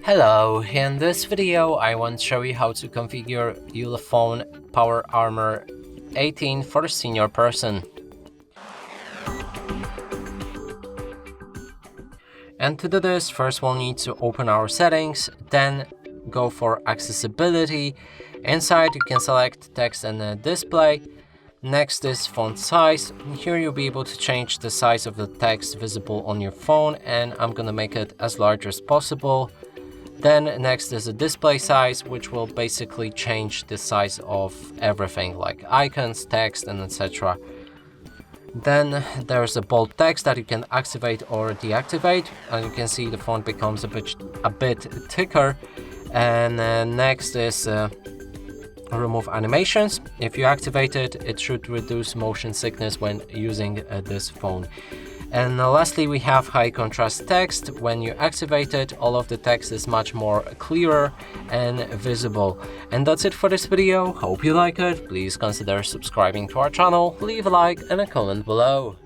Hello, in this video I want to show you how to configure ULEFONE Power Armor 18 for senior person. And to do this, first we'll need to open our settings, then go for accessibility. Inside you can select text and display. Next is font size. Here you'll be able to change the size of the text visible on your phone, and I'm gonna make it as large as possible. Then next is a display size, which will basically change the size of everything like icons, text, and etc. Then there's a bold text that you can activate or deactivate, and you can see the font becomes a bit thicker. And next is remove animations. If you activate it, it should reduce motion sickness when using this phone. And lastly, we have high contrast text. When you activate it, all of the text is much more clearer and visible. And that's it for this video. Hope you like it. Please consider subscribing to our channel, leave a like and a comment below.